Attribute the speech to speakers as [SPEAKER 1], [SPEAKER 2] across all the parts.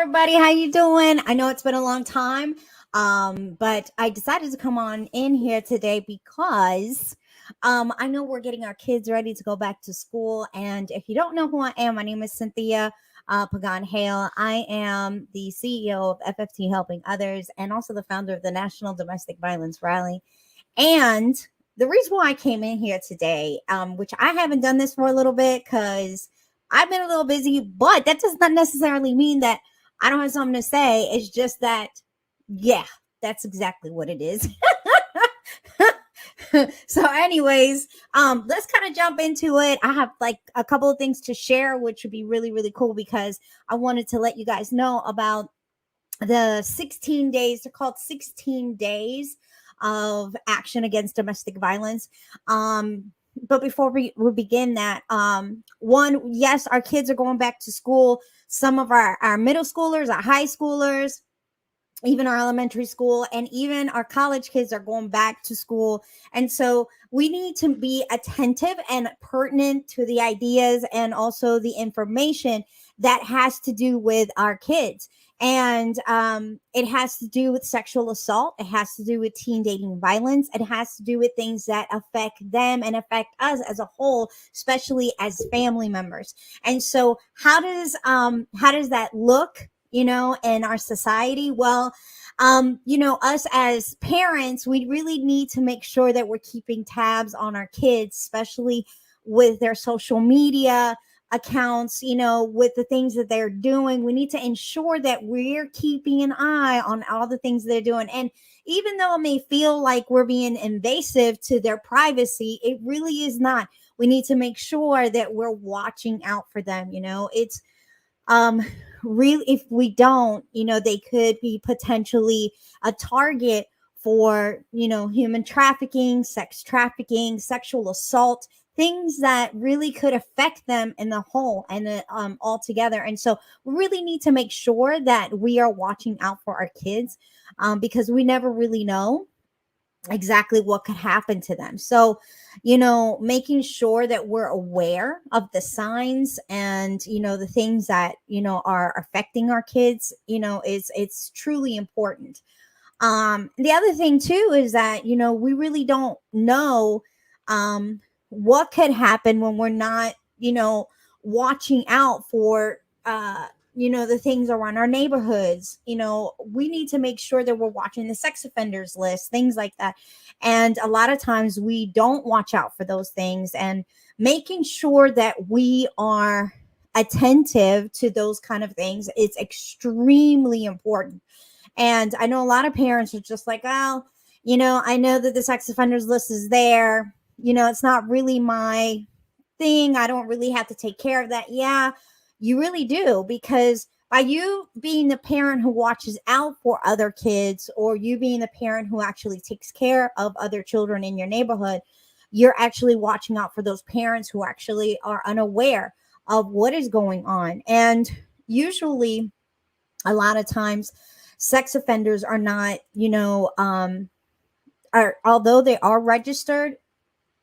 [SPEAKER 1] everybody, how you doing? I know it's been a long time, but I decided to come on in here today because I know we're getting our kids ready to go back to school. And if you don't know who I am, my name is Cynthia Pagan Hale. I am the CEO of FFT Helping Others and also the founder of the National Domestic Violence Rally. And the reason why I came in here today, which I haven't done this for a little bit because I've been a little busy, but that does not necessarily mean that I don't have something to say. It's just that, yeah, that's exactly what it is. So, anyways, let's kind of jump into it. I have like a couple of things to share, which would be really, really cool because I wanted to let you guys know about the 16 days. They're called 16 days of action against domestic violence. But before we begin that, one, yes, our kids are going back to school. Some of our middle schoolers, our high schoolers, even our elementary school, and even our college kids are going back to school. And so we need to be attentive and pertinent to the ideas and also the information that has to do with our kids. And it has to do with sexual assault. It has to do with teen dating violence. It has to do with things that affect them and affect us as a whole, especially as family members. And so how does that look, in our society? Well, us as parents, we really need to make sure that we're keeping tabs on our kids, especially with their social media accounts, with the things that they're doing. We need to ensure that we're keeping an eye on all the things they're doing. And even though it may feel like we're being invasive to their privacy, it really is not. We need to make sure that we're watching out for them. It's um really, if we don't, they could be potentially a target for human trafficking, sex trafficking, sexual assault, things that really could affect them in the whole and altogether. And so we really need to make sure that we are watching out for our kids, because we never really know exactly what could happen to them. So, making sure that we're aware of the signs and, the things that, are affecting our kids, it's truly important. The other thing too is that, we really don't know what could happen when we're not, watching out for the things around our neighborhoods. We need to make sure that we're watching the sex offenders list, things like that. And a lot of times we don't watch out for those things, and making sure that we are attentive to those kind of things is extremely important. And I know a lot of parents are just like, oh, I know that the sex offenders list is there. It's not really my thing. I don't really have to take care of that. Yeah, you really do, because by you being the parent who watches out for other kids, or you being the parent who actually takes care of other children in your neighborhood, you're actually watching out for those parents who actually are unaware of what is going on. And usually, a lot of times, sex offenders are not, are, although they are registered,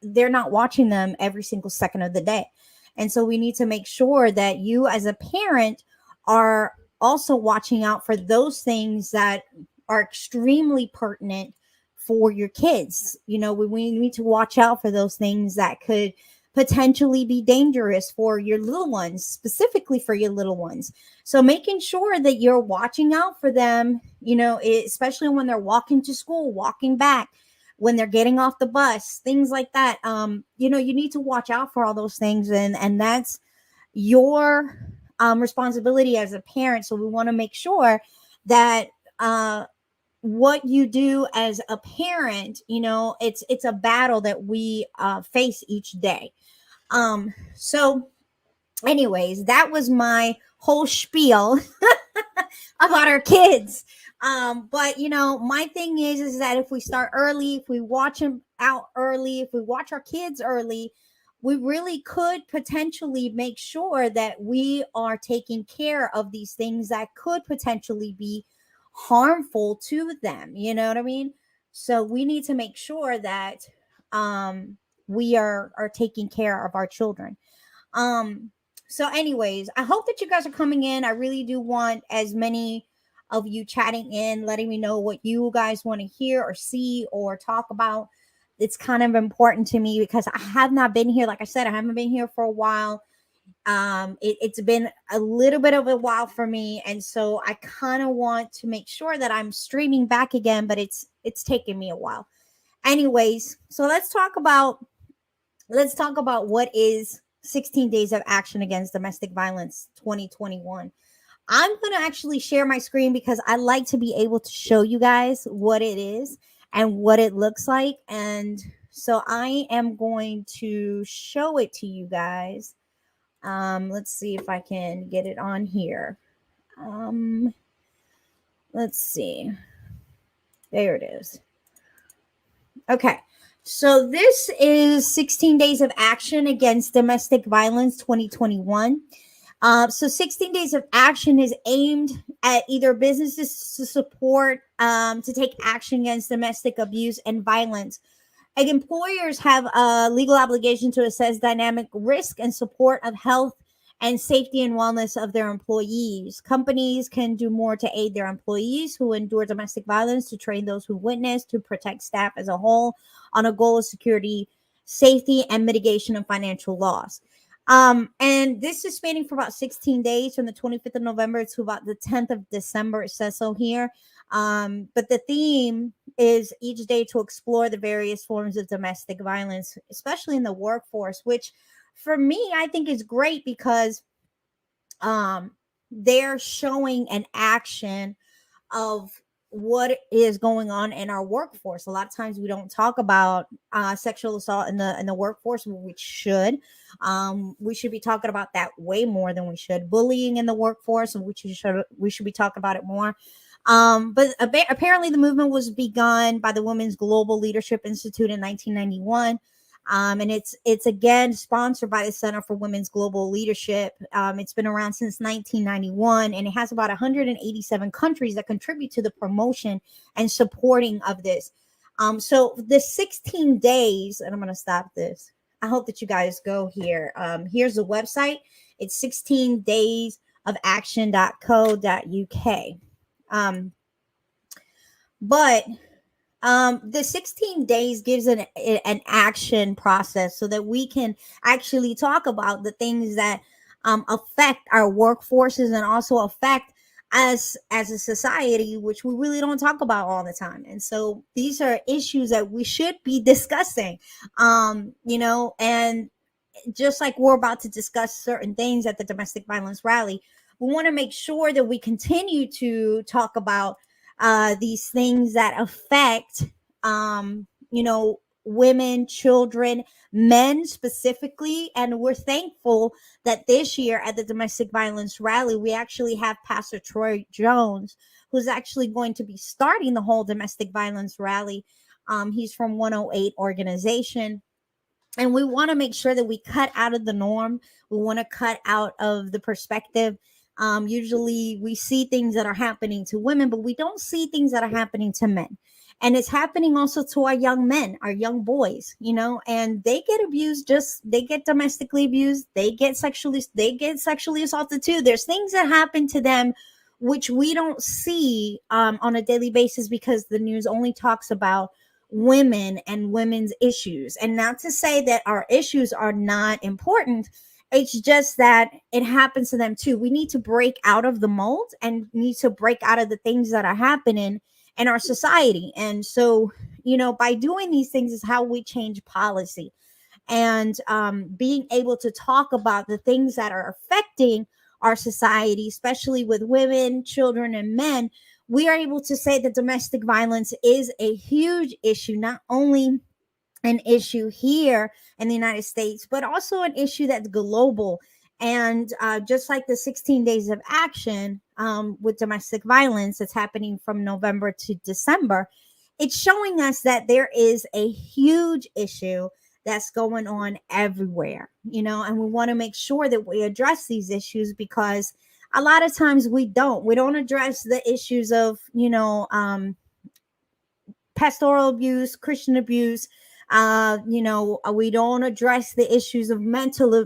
[SPEAKER 1] they're not watching them every single second of the day. And so we need to make sure that you as a parent are also watching out for those things that are extremely pertinent for your kids. We need to watch out for those things that could potentially be dangerous for your little ones, specifically for your little ones. So making sure that you're watching out for them, especially when they're walking to school, walking back, when they're getting off the bus, things like that. You need to watch out for all those things, and that's your responsibility as a parent. So we want to make sure that what you do as a parent, it's a battle that we face each day. So anyways, that was my whole spiel about our kids. But my thing is that if we start early, if we watch them out early, if we watch our kids early, we really could potentially make sure that we are taking care of these things that could potentially be harmful to them. You know what I mean? So we need to make sure that we are taking care of our children. Um So, anyways, I hope that you guys are coming in. I really do want as many of you chatting in, letting me know what you guys want to hear or see or talk about. It's kind of important to me because I have not been here. Like I said, I haven't been here for a while. It's been a little bit of a while for me, and so I kind of want to make sure that I'm streaming back again, but it's taken me a while. Anyways, so let's talk about what is 16 days of action against domestic violence 2021. I'm going to actually share my screen because I like to be able to show you guys what it is and what it looks like. And so I am going to show it to you guys. Let's see if I can get it on here. Let's see. There it is. Okay. So this is 16 days of action against domestic violence 2021. So 16 days of action is aimed at either businesses to support, to take action against domestic abuse and violence. Like employers have a legal obligation to assess dynamic risk and support of health and safety and wellness of their employees. Companies can do more to aid their employees who endure domestic violence, to train those who witness, to protect staff as a whole on a goal of security, safety, and mitigation of financial loss. And this is spanning for about 16 days from the 25th of November to about the 10th of December. It says so here. But the theme is each day to explore the various forms of domestic violence, especially in the workforce, which for me, I think is great because they're showing an action of what is going on in our workforce. A lot of times we don't talk about sexual assault in the workforce, we should. We should be talking about that way more than we should. Bullying in the workforce, and we should be talking about it more. But apparently the movement was begun by the Women's Global Leadership Institute in 1991. And it's again sponsored by the Center for Women's Global Leadership. It's been around since 1991, and it has about 187 countries that contribute to the promotion and supporting of this. So the 16 days, and I'm going to stop this. I hope that you guys go here. Here's the website. It's 16daysofaction.co.uk. But the 16 days gives an action process so that we can actually talk about the things that affect our workforces and also affect us as a society, which we really don't talk about all the time. And so these are issues that we should be discussing, and just like we're about to discuss certain things at the domestic violence rally, we want to make sure that we continue to talk about these things that affect, women, children, men specifically. And we're thankful that this year at the domestic violence rally, we actually have Pastor Troy Jones, who's actually going to be starting the whole domestic violence rally. He's from 108 organization. And we want to make sure that we cut out of the norm. We want to cut out of the perspective. Usually we see things that are happening to women, but we don't see things that are happening to men. And it's happening also to our young men, our young boys, and they get abused, they get domestically abused, they get sexually assaulted too. There's things that happen to them which we don't see on a daily basis because the news only talks about women and women's issues. And not to say that our issues are not important. It's just that it happens to them too. We need to break out of the mold and need to break out of the things that are happening in our society. And so, by doing these things is how we change policy. And being able to talk about the things that are affecting our society, especially with women, children, and men, we are able to say that domestic violence is a huge issue, not only an issue here in the United States, but also an issue that's global. And just like the 16 days of action with domestic violence that's happening from November to December, it's showing us that there is a huge issue that's going on everywhere, and we want to make sure that we address these issues because a lot of times we don't address the issues of, pastoral abuse, Christian abuse, We don't address the issues of mental,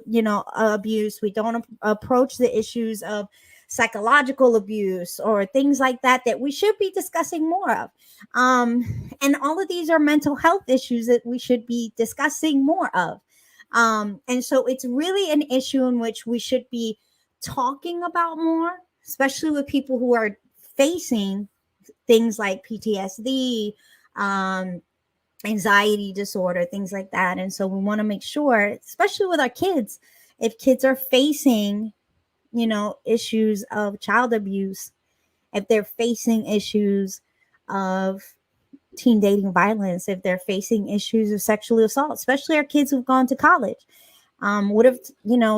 [SPEAKER 1] abuse. We don't approach the issues of psychological abuse or things like that we should be discussing more of. And all of these are mental health issues that we should be discussing more of. And so it's really an issue in which we should be talking about more, especially with people who are facing things like PTSD, anxiety disorder, things like that. And so we want to make sure, especially with our kids, if kids are facing, issues of child abuse, if they're facing issues of teen dating violence, if they're facing issues of sexual assault, especially our kids who've gone to college. What if,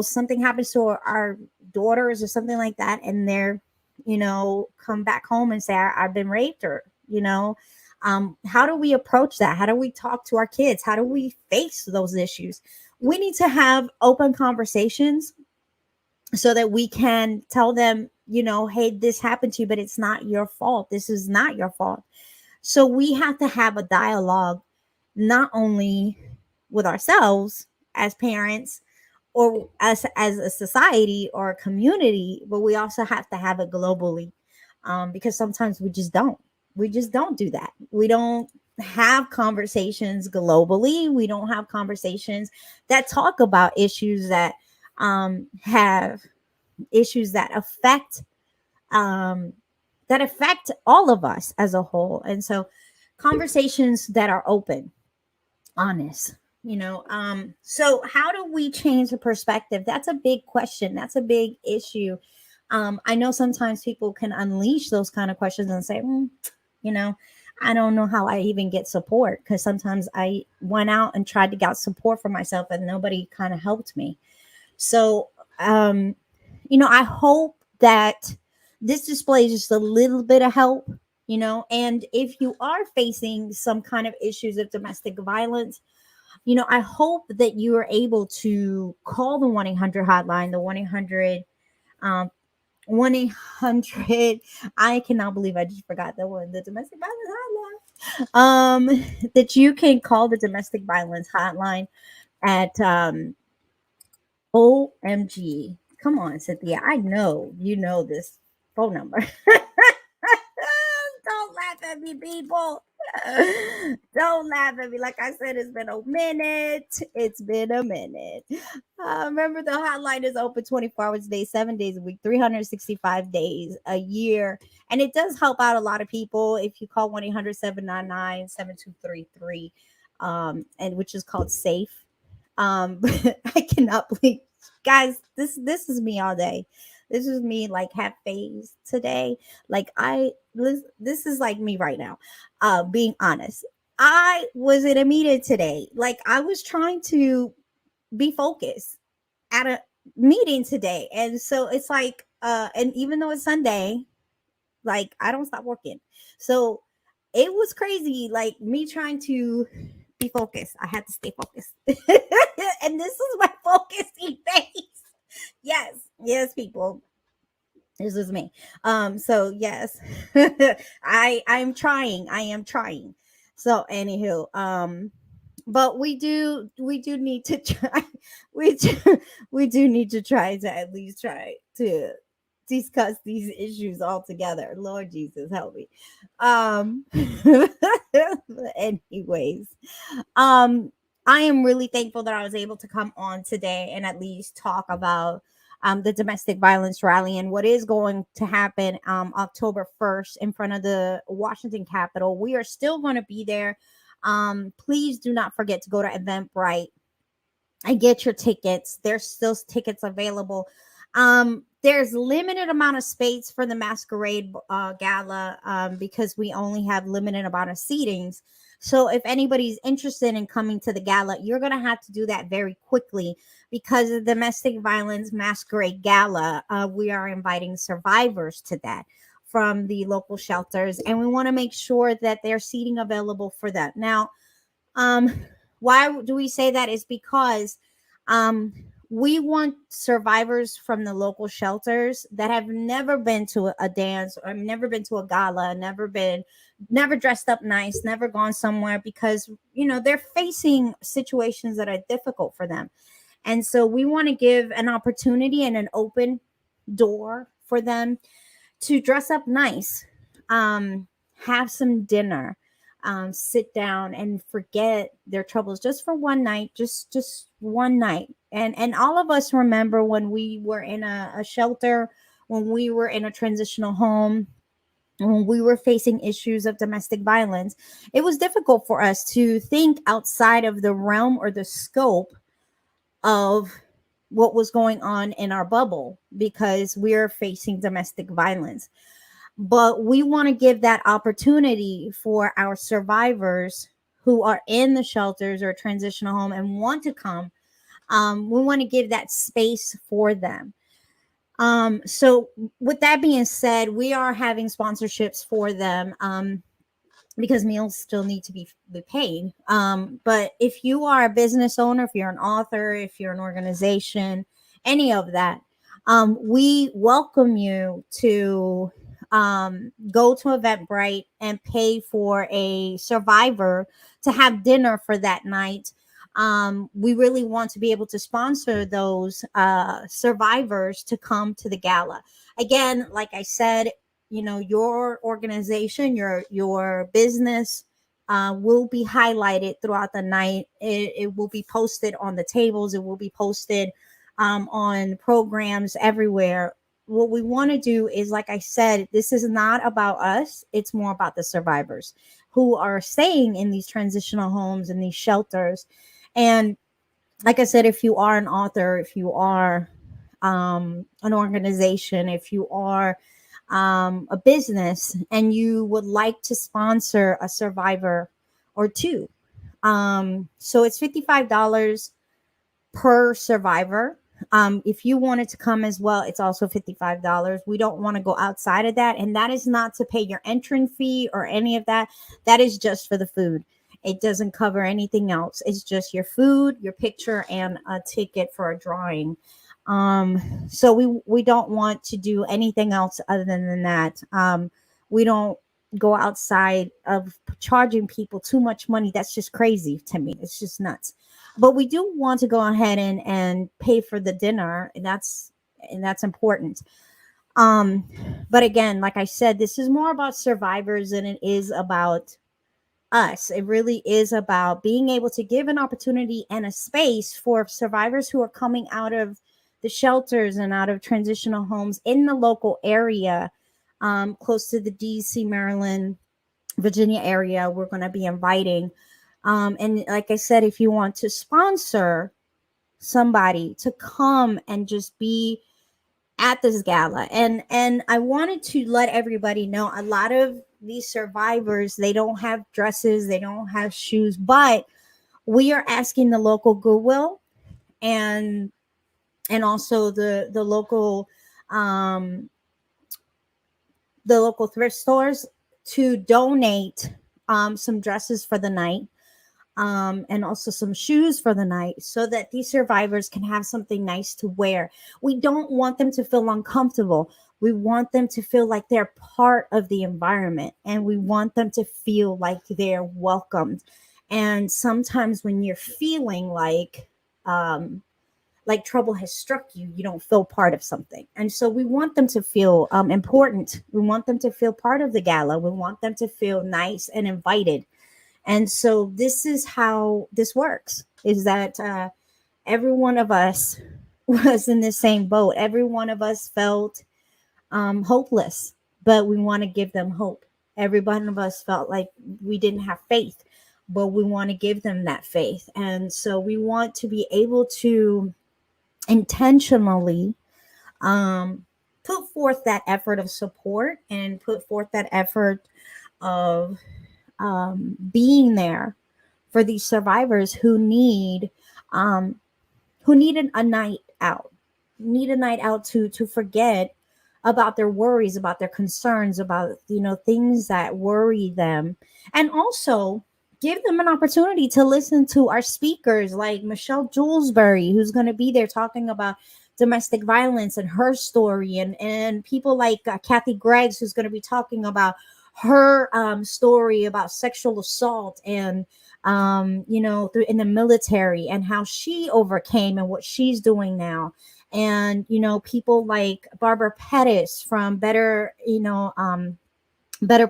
[SPEAKER 1] something happens to our daughters or something like that, and they're, come back home and say, I've been raped, or, how do we approach that? How do we talk to our kids? How do we face those issues? We need to have open conversations so that we can tell them, hey, this happened to you, but it's not your fault. This is not your fault. So we have to have a dialogue, not only with ourselves as parents or as a society or a community, but we also have to have it globally, because sometimes we just don't do that. We don't have conversations globally. We don't have conversations that talk about issues that have issues that affect all of us as a whole. And so conversations that are open, honest, so how do we change the perspective? That's a big question. That's a big issue. I know sometimes people can unleash those kind of questions and say, I don't know how I even get support, because sometimes I went out and tried to get support for myself and nobody kind of helped me. So, I hope that this displays just a little bit of help, and if you are facing some kind of issues of domestic violence, I hope that you are able to call the 1-800 hotline, the 1-800, 1-800. I cannot believe I just forgot that one, the domestic violence hotline. That you can call the domestic violence hotline at OMG. Come on, Cynthia. I know you know this phone number. Don't laugh at me, people. Don't laugh at me. Like I said, it's been a minute. It's been a minute. Remember, the hotline is open 24 hours a day, 7 days a week, 365 days a year. And it does help out a lot of people if you call 1-800-799-7233, and which is called SAFE. I cannot believe, guys, this is me all day. This is me, like, have phase today. Like, this is like me right now. Being honest, I was in a meeting today. Like, I was trying to be focused at a meeting today, and so it's like, and even though it's Sunday, like, I don't stop working. So it was crazy, like, me trying to be focused. I had to stay focused. And this is my focusing face. Yes, people. This is me. So yes. I'm trying. I am trying. So anywho, but we do need to try. We do need to try to at least try to discuss these issues all together. Lord Jesus, help me. Anyways, I am really thankful that I was able to come on today and at least talk about the domestic violence rally and what is going to happen October 1st in front of the Washington Capitol. We are still going to be there. Please do not forget to go to Eventbrite and get your tickets. There's still tickets available. There's limited amount of space for the masquerade gala because we only have limited amount of seatings. So if anybody's interested in coming to the gala, you're going to have to do that very quickly, because the domestic violence masquerade gala, we are inviting survivors to that from the local shelters, and we want to make sure that there's seating available for that. Now, why do we say that? Is because We want survivors from the local shelters that have never been to a dance or never been to a gala, never dressed up nice, never gone somewhere, because they're facing situations that are difficult for them. And so we want to give an opportunity and an open door for them to dress up nice, have some dinner, sit down and forget their troubles just for one night, just one night. And all of us remember when we were in a shelter, when we were in a transitional home, when we were facing issues of domestic violence. It was difficult for us to think outside of the realm or the scope of what was going on in our bubble because we're facing domestic violence. But we want to give that opportunity for our survivors who are in the shelters or transitional home and want to come. We want to give that space for them. So with that being said, we are having sponsorships for them. Because meals still need to be paid. But if you are a business owner, if you're an author, if you're an organization, any of that, we welcome you to go to Eventbrite and pay for a survivor to have dinner for that night. We really want to be able to sponsor those survivors to come to the gala. Again, like I said, your organization, your business will be highlighted throughout the night. It will be posted on the tables. It will be posted on programs everywhere. What we want to do is, like I said, this is not about us. It's more about the survivors who are staying in these transitional homes and these shelters. And like I said, if you are an author, if you are an organization, if you are a business and you would like to sponsor a survivor or two. So it's $55 per survivor. If you wanted to come as well, it's also $55. We don't want to go outside of that. And that is not to pay your entrance fee or any of that. That is just for the food. It doesn't cover anything else. It's just your food, your picture, and a ticket for a drawing. So we don't want to do anything else other than that. We don't go outside of charging people too much money. That's just crazy to me. It's just nuts. But we do want to go ahead and pay for the dinner, and that's important. Um, but again, like I said, this is more about survivors than it is about us. It really is about being able to give an opportunity and a space for survivors who are coming out of the shelters and out of transitional homes in the local area, close to the DC, Maryland, Virginia area. We're going to be inviting. And like I said, if you want to sponsor somebody to come and just be at this gala, and I wanted to let everybody know, a lot of these survivors, they don't have dresses, they don't have shoes, but we are asking the local Goodwill and also um the local thrift stores to donate some dresses for the night, and also some shoes for the night, so that these survivors can have something nice to wear. We don't want them to feel uncomfortable. We want them to feel like they're part of the environment, and we want them to feel like they're welcomed. And sometimes when you're feeling like trouble has struck you, you don't feel part of something. And so we want them to feel important. We want them to feel part of the gala. We want them to feel nice and invited. And so this is how this works, is that every one of us was in the same boat. Every one of us felt hopeless, but we want to give them hope. Every one of us felt like we didn't have faith, but we want to give them that faith. And so we want to be able to intentionally put forth that effort of support and put forth that effort of being there for these survivors um, who need a night out, need a night out to forget about their worries, about their concerns, about things that worry them, and also give them an opportunity to listen to our speakers like Michelle Julesbury, who's going to be there talking about domestic violence and her story, and people like Kathy Greggs, who's going to be talking about her story about sexual assault and through in the military and how she overcame and what she's doing now. And people like Barbara Pettis from Better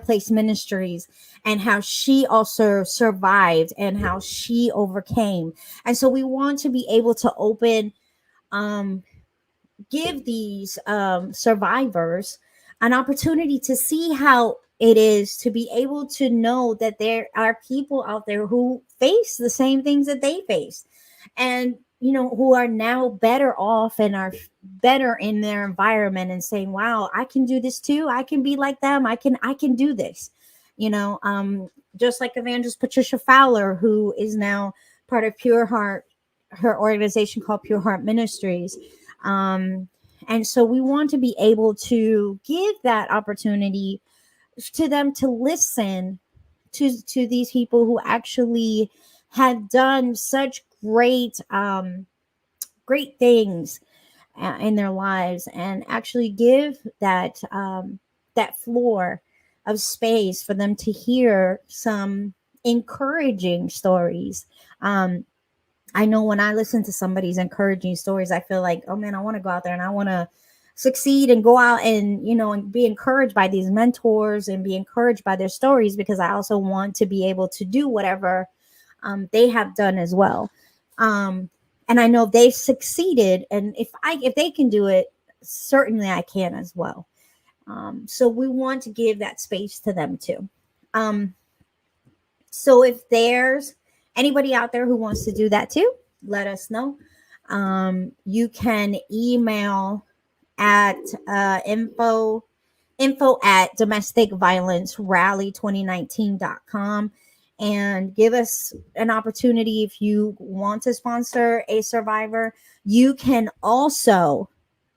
[SPEAKER 1] Place Ministries, and how she also survived and how she overcame. And so we want to be able to um, give these survivors an opportunity to see how it is to be able to know that there are people out there who face the same things that they face, and who are now better off and are better in their environment, and saying, wow, I can do this too, I can be like them, I can do this. Just like evangelist Patricia Fowler, who is now part of Pure Heart, her organization called Pure Heart Ministries. And so we want to be able to give that opportunity to them to listen to these people who actually have done such great things in their lives, and actually give that floor of space for them to hear some encouraging stories. I know when I listen to somebody's encouraging stories, I feel like, oh man, I want to go out there and I want to succeed and go out and, and be encouraged by these mentors and be encouraged by their stories, because I also want to be able to do whatever they have done as well. And I know they've succeeded. And if they can do it, certainly I can as well. So we want to give that space to them too. So if there's anybody out there who wants to do that too, let us know. You can email at info at domesticviolencerally2019.com and give us an opportunity. If you want to sponsor a survivor, you can also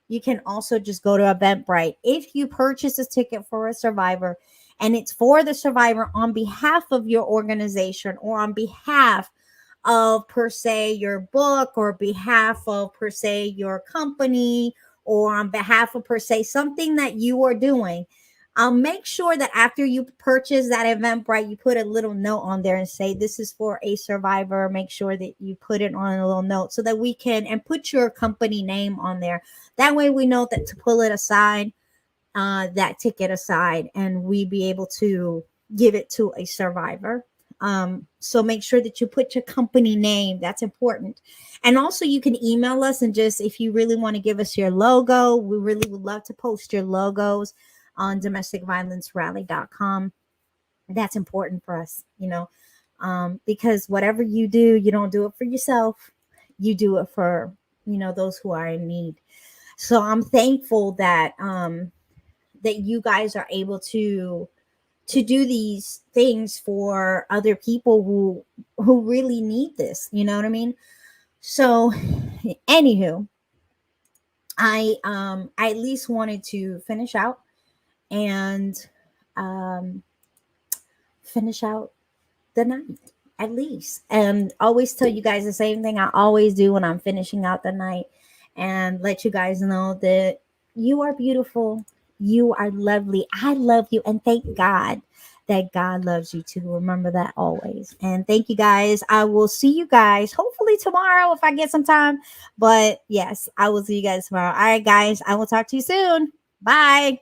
[SPEAKER 1] just go to Eventbrite. If you purchase a ticket for a survivor and it's for the survivor on behalf of your organization, or on behalf of per se your book, or behalf of per se your company, or on behalf of per se something that you are doing, make sure that after you purchase that Eventbrite, you put a little note on there and say, this is for a survivor. Make sure that you put it on a little note so that we can, and put your company name on there. That way we know that to pull it aside, that ticket aside, and we be able to give it to a survivor. So make sure that you put your company name. That's important. And also you can email us, and just, if you really want to give us your logo, we really would love to post your logos on domesticviolencerally.com. That's important for us, because whatever you do, you don't do it for yourself. You do it for, those who are in need. So I'm thankful that, that you guys are able to do these things for other people who really need this. You know what I mean? So, anywho, I at least wanted to finish out and finish out the night at least, and always tell you guys the same thing I always do when I'm finishing out the night, and let you guys know that you are beautiful, you are lovely, I love you, and thank God that God loves you too. Remember that always. And thank you guys. I will see you guys hopefully tomorrow if I get some time. But yes, I will see you guys tomorrow. All right, guys, I will talk to you soon. Bye.